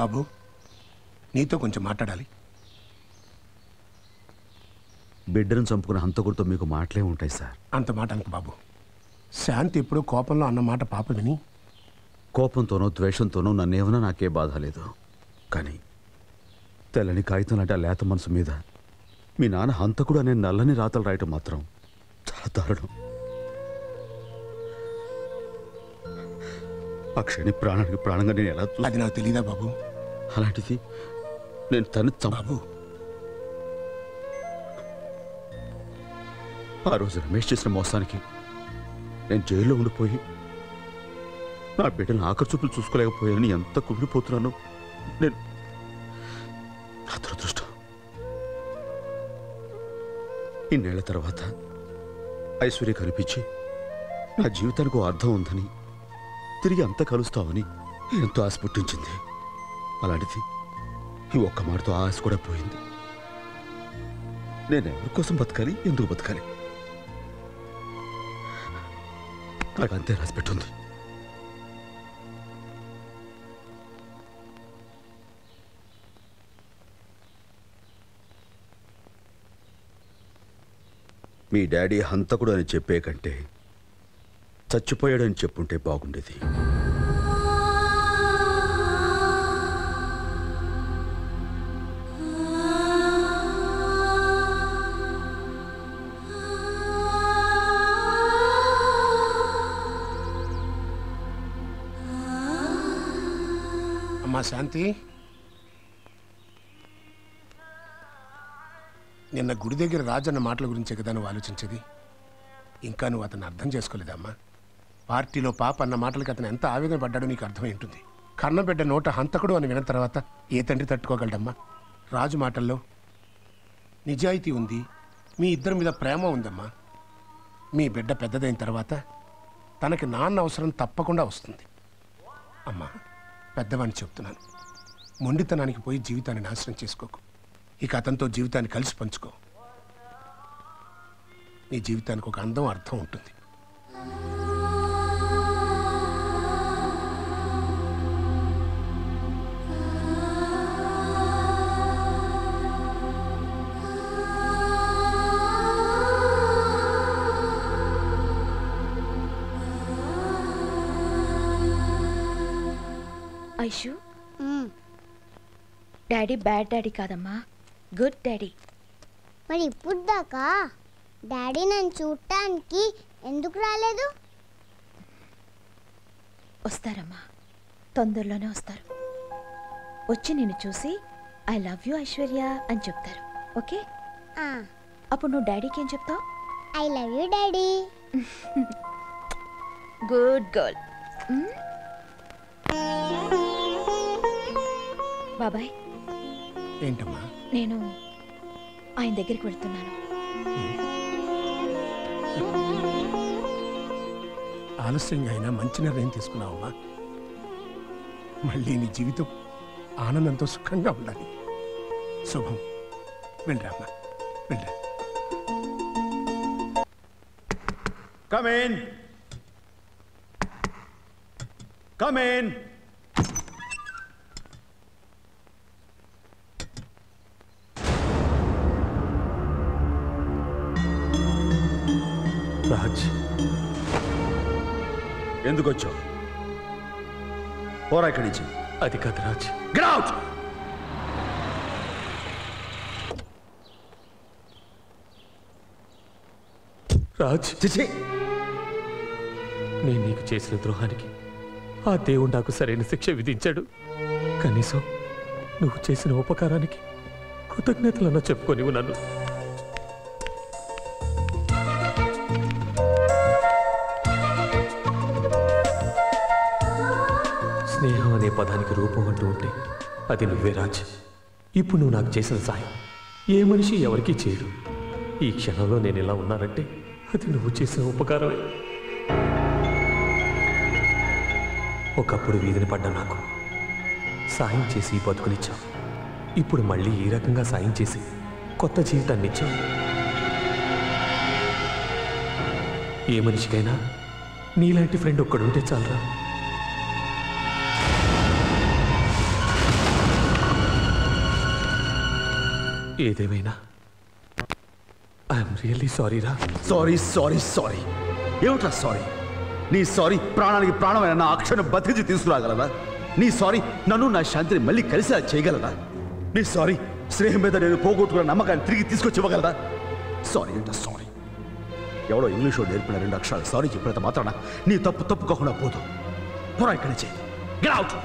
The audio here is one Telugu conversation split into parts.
బాబు, నీతో కొంచెం మాట్లాడాలి. బిడ్డను చంపుకున్న హంతకుడితో మీకు మాటలే ఉంటాయి సార్. అంత మాట అనుకు బాబు. శాంతి ఎప్పుడూ కోపంలో అన్నమాట పాప విని, కోపంతోనో ద్వేషంతోనో నన్నేమన్నా నాకే బాధ లేదు. కానీ తెల్లని కాగితం లాంటి ఆ లేత మనసు మీద మీ నాన్న హంతకుడు అనే నల్లని రాతలు రాయటం మాత్రం చాలా దారుణం. ఆ క్షణి ప్రాణానికి ప్రాణంగా నేను ఎలా అది నాకు తెలీదా బాబు? అలాంటిది నేను తను బాబు, ఆ రోజు రమేష్ చేసిన మోసానికి నేను జైల్లో ఉండిపోయి నా బిడ్డను ఆఖరి చూపులు చూసుకోలేకపోయానని ఎంత కుమిలిపోతున్నాను. నేను నా దురదృష్టం. ఇన్నేళ్ల తర్వాత ఐశ్వర్య కనిపించి నా జీవితానికి అర్థం ఉందని, తిరిగి అంతా కలుస్తామని ఎంతో ఆశ పుట్టించింది. అలాంటిది ఈ ఒక్క మాటతో ఆ ఆశ కూడా పోయింది. నేను ఎవరి కోసం బతకాలి, ఎందుకు బతకాలి? నాకు అంతే రాసి పెట్టుంది. మీ డాడీ హంతకుడు అని చెప్పే కంటే చచ్చిపోయాడని చెప్పుంటే బాగుండేది. అమ్మా శాంతి, నిన్న గుడి దగ్గర రాజన్న మాటల గురించే కదా నువ్వు ఆలోచించేది. ఇంకా నువ్వు అతను అర్థం చేసుకోలేదమ్మా. పార్టీలో పాప అన్న మాటలకి అతను ఎంత ఆవేదన పడ్డాడో నీకు అర్థమై ఉంటుంది. కన్నబిడ్డ నోట హంతకుడు అని విన్న తర్వాత ఏ తండ్రి తట్టుకోగలడమ్మా? రాజు మాటల్లో నిజాయితీ ఉంది, మీ ఇద్దరి మీద ప్రేమ ఉందమ్మా. మీ బిడ్డ పెద్దదైన తర్వాత తనకి నాన్న అవసరం తప్పకుండా వస్తుంది. అమ్మా, పెద్దవాడిని చెప్తున్నాను, మొండితనానికి పోయి జీవితాన్ని నాశనం చేసుకోకు. ఇక అతనితో జీవితాన్ని కలిసి పంచుకో. నీ జీవితానికి ఒక అందం, అర్థం ఉంటుంది. ఐషు, డాడీ బ్యాడ్ డాడీ కాదమ్మా, గుడ్ డాడీ. మరి ఇప్పుడు దాకా డాడీ నన్ను చూడటానికి ఎందుకు రాలేదు? వస్తారమ్మా, తొందరలోనే వస్తారు. వచ్చి నిన్ను చూసి ఐ లవ్ యూ ఐశ్వర్య అని చెప్తారు. ఓకే? అప్పుడు నువ్వు డాడీకి ఏం చెప్తావు? I love you daddy. Good girl. బాబాయ్, ఏంటమ్మా? నేను ఆయన దగ్గరికి వెళ్తున్నాను. ఆలస్యంగా అయినా మంచి నిర్ణయం తీసుకున్నావమ్మా. మళ్ళీ నీ జీవితం ఆనందంతో సుఖంగా ఉండాలి. శుభం. వెళ్ళరామ్మా, వెళ్ళరా. Come in. Come in. Raj, ఎందుకు వచ్చావు? పోరా ఇక్కడి నుంచి. అది కాదు రాజ్. Get out! రాజ్, నేను నీకు చేసిన ద్రోహానికి ఆ దేవుడు నాకు సరైన శిక్ష విధించాడు. కనీసం నువ్వు చేసిన ఉపకారానికి కృతజ్ఞతలను చెప్పుకొని నన్ను. స్నేహం అనే పదానికి రూపం అంటూ ఉంటే అది నువ్వే రాజ్. ఇప్పుడు నువ్వు నాకు చేసిన సాయం ఏ మనిషి ఎవరికీ చేయడు. ఈ క్షణంలో నేను ఇలా ఉన్నానంటే అది నువ్వు చేసిన ఉపకారమే. ఒకప్పుడు వీధిని పడ్డ నాకు సాయం చేసి బతుకునిచ్చావు. ఇప్పుడు మళ్ళీ ఈ రకంగా సాయం చేసి కొత్త జీవితాన్ని ఇచ్చావు. ఏ మనిషికైనా నీలాంటి ఫ్రెండ్ ఒక్కడుంటే చాలరా. ఏదేమైనా ఐఎమ్ రియల్లీ సారీ రా. సారీ సారీ సారీ ఏమిట్రా సారీ? నీ సారీ ప్రాణానికి ప్రాణమైన నా అక్షరం బతికించి తీసుకురాగలదా? నీ సారీ నన్ను నా శాంతిని మళ్ళీ కలిసి చేయగలదా? నీ సారీ స్నేహం మీద నేను పోగొట్టుకున్న నమ్మకాన్ని తిరిగి తీసుకొచ్చి ఇవ్వగలదా? సారీ అంటే సారీ. ఎవడో ఇంగ్లీష్లో నేర్పిన 2 అక్షరాలు సారీ చెప్పినంత మాత్రాన నీ తప్పు తప్పుకోకుండా పోదు. పోరా ఇక్కడి నుంచి. Get out.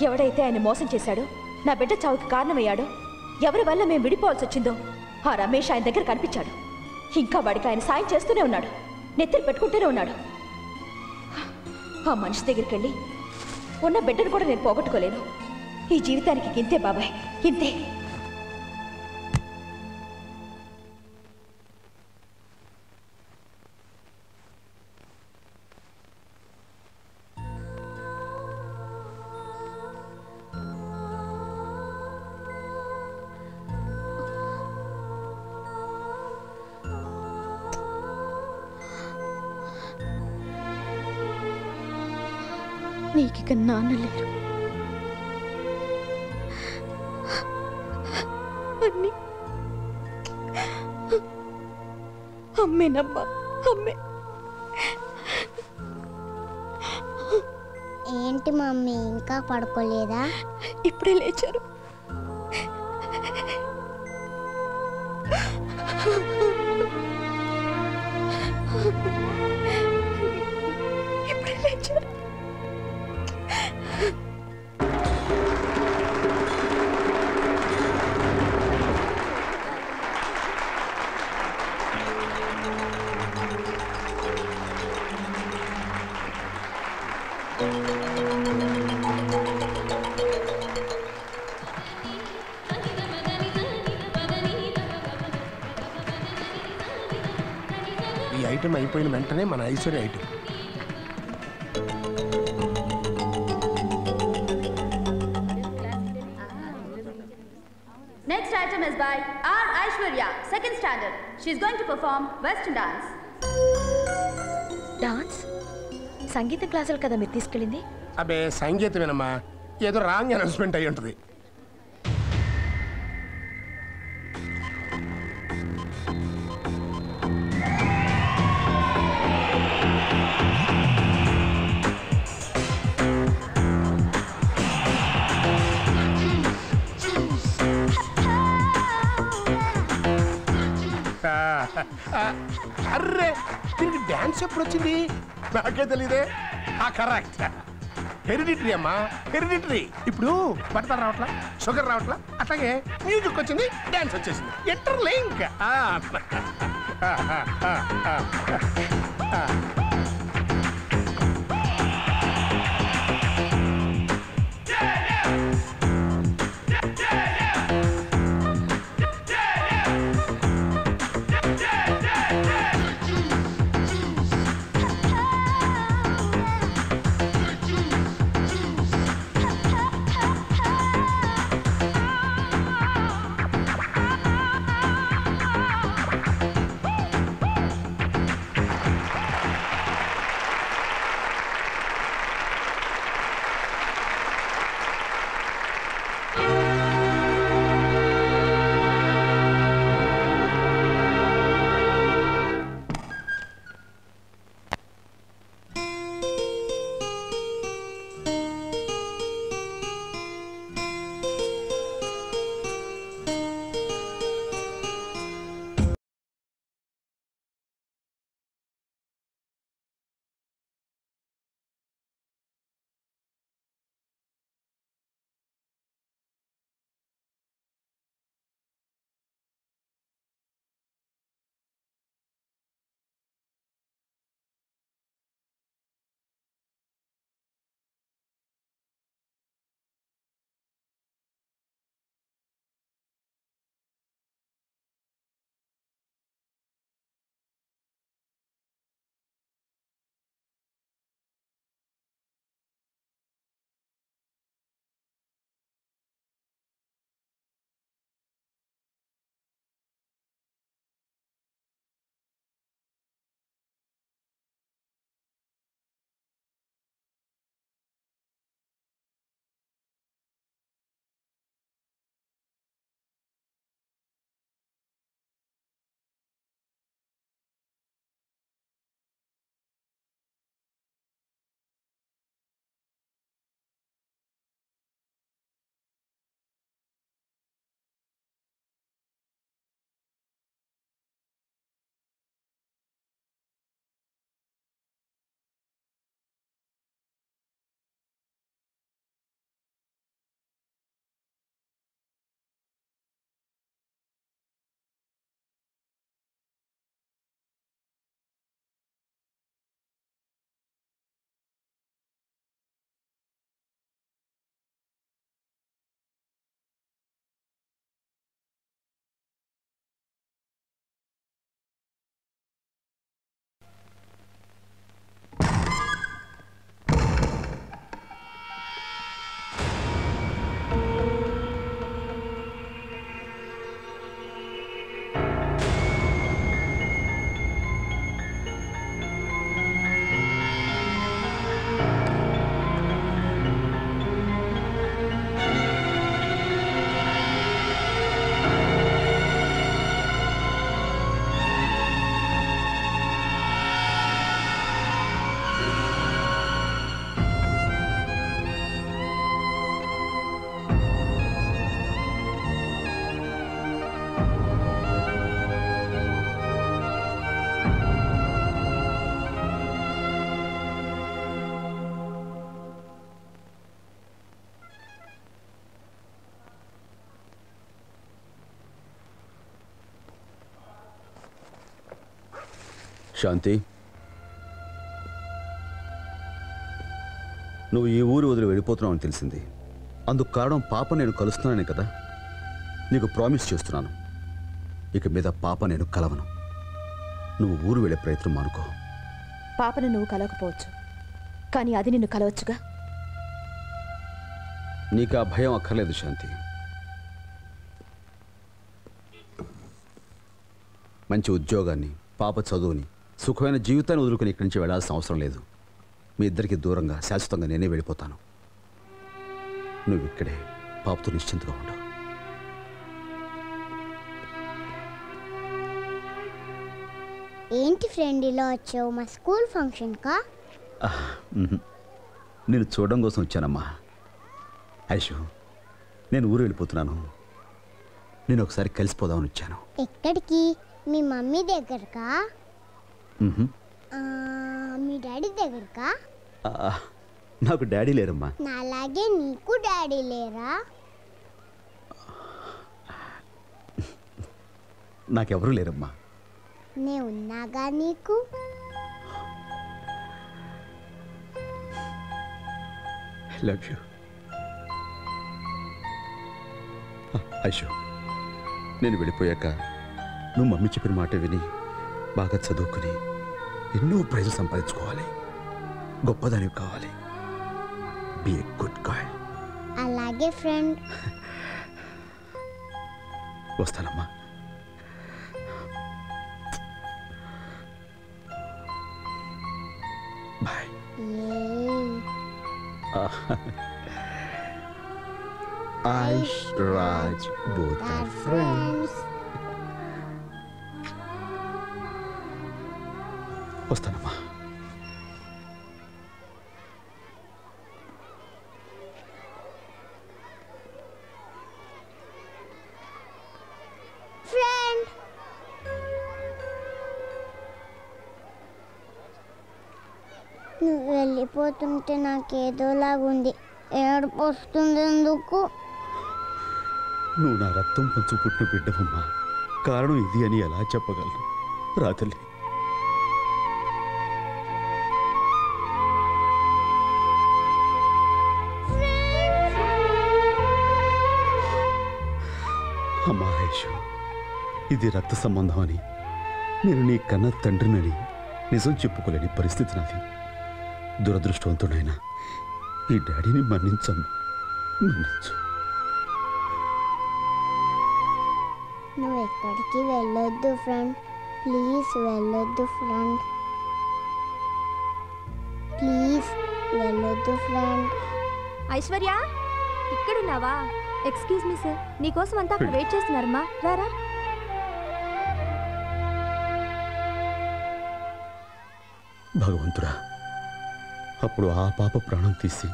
ఎవడైతే ఆయన మోసం చేశాడో, నా బిడ్డ చావుకి కారణమయ్యాడో, ఎవరి వల్ల మేము విడిపోవాల్సి వచ్చిందో ఆ రమేష్ ఆయన దగ్గర కనిపించాడు. ఇంకా వాడికి ఆయన సాయం చేస్తూనే ఉన్నాడు, నెత్తిని పెట్టుకుంటూనే ఉన్నాడు. ఆ మనిషి దగ్గరికి వెళ్ళి ఉన్న బిడ్డను కూడా నేను పోగొట్టుకోలేను. ఈ జీవితానికి ఇంతే బాబాయ్, ఇంతే. నీకిక నాన్న లేరు. అన్నీ అమ్మేనమ్మా, అమ్మే. ఏంటి మమ్మీ ఇంకా పడుకోలేదా? ఇప్పుడే లేచారు. ఇప్పుడే లేచారు. ఈ ఐటెం అయిపోయిన వెంటనే మన Aishwarya item. Next item is by R. Aishwarya, 2nd standard. She is going to perform Western dance. Dance? సంగీతం క్లాసులు కదా మీరు తీసుకెళ్ళింది? అబ్బే సంగీతమేనమ్మా, ఏదో రాంగ్ అనౌన్స్మెంట్ అయ్యి ఉంటుంది. అర్రే దీనికి డ్యాన్స్ ఎప్పుడు వచ్చింది? నాకే తెలీదే. కరెక్ట్, హెరిడిటరీ అమ్మా, హెరిడిటరీ. ఇప్పుడు బట్టలు రావట్లా, షుగర్ రావట్లా, అట్లాగే మ్యూజిక్ వచ్చింది, డ్యాన్స్ వచ్చేసింది. Enter link. శాంతి, నువ్వు ఈ ఊరు వదిలి వెళ్ళిపోతున్నావు అని తెలిసింది. అందుకు కారణం పాప నేను కలుస్తున్నానని కదా. నీకు ప్రామిస్ చేస్తున్నాను, ఇక మీద పాప నేను కలవను. నువ్వు ఊరు వెళ్ళే ప్రయత్నం మానుకో. పాపను నువ్వు కలవకపోవచ్చు, కానీ అది నిన్ను కలవచ్చుగా. నీకు ఆ భయం అక్కర్లేదు శాంతి. మంచి ఉద్యోగాన్ని, పాప చదువుని, సుఖమైన జీవితాన్ని వదులుకుని ఇక్కడి నుంచి వెళ్ళాల్సిన అవసరం లేదు. మీ ఇద్దరికి దూరంగా శాశ్వతంగా నేనే వెళ్ళిపోతాను. నువ్వు ఇక్కడే పాపతో నిశ్చింతగా ఉండవు. ఏంటి ఫ్రెండ్ ఇలా వచ్చావు? మా స్కూల్ ఫంక్షన్కా? నేను చూడడం కోసం వచ్చానమ్మా. ఐషు, నేను ఊరు వెళ్ళిపోతున్నాను. నేను ఒకసారి కలిసిపోదామని వచ్చాను. ఎక్కడికి? మీ మమ్మీ దగ్గరకా? మీ డాడీ దగ్గరకా? నాకు డాడీ లేరమ్మా. నాలాగే నీకు డాడీ లేరా? నాకెవరూ లేరమ్మా. నే ఉన్నాగా నీకు. Love you Aishu. నేను వెళ్ళిపోయాక నువ్వు మమ్మీ చెప్పిన మాట విని బాగా చదువుకుని ఎన్నో ప్రైజులు సంపాదించుకోవాలి, గొప్పదానివి కావాలి. Be a good girl. అలాగే ఫ్రెండ్. వస్తానమ్మా. Bye. Aish, Raj, both are friends. వస్తానమ్మా. ఫ్రెండ్. నువ్వు వెళ్ళిపోతుంటే నాకేదోలాగుంది. ఏడుపు వస్తుంది. ఎందుకు? నువ్వు నా రక్తం పంచు పుట్టిన బిడ్డవమ్మా. కారణం ఇది అని ఎలా చెప్పగలను? రా తల్లి. అమ్మా ఐషు, ఇది రక్త సంబంధం అని, నేను నీ కన్న తండ్రినని నిజం చెప్పుకోలేని పరిస్థితి నాది. దురదృష్టవంతుడైనా ఈ డాడీని మన్నించమ్మా, మన్నించు. నువ్వు ఎక్కడికి వెళ్ళొద్దు ఫ్రెండ్. ప్లీజ్ వెళ్ళొద్దు ఫ్రెండ్. ప్లీజ్ వెళ్ళొద్దు ఫ్రెండ్. ఐశ్వర్య, ఇక్కడున్నావా? ఎక్స్క్యూజ్ మీ సార్, నీకోసం అంతా అక్కడ వెయిట్ చేస్తున్నారమ్మా. రారా. భగవంతుడా, అప్పుడు ఆ పాప ప్రాణం తీసి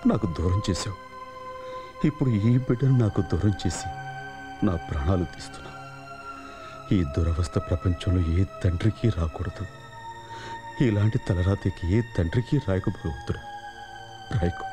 నాకు దూరం చేశావు. ఇప్పుడు ఈ బిడ్డను నాకు దూరం చేసి నా ప్రాణాలు తీస్తున్నా. ఈ దురవస్థ ప్రపంచంలో ఏ తండ్రికి రాకూడదు. ఇలాంటి తలరాతికి ఏ తండ్రికి రాయకు భగవంతుడా, రాయకు.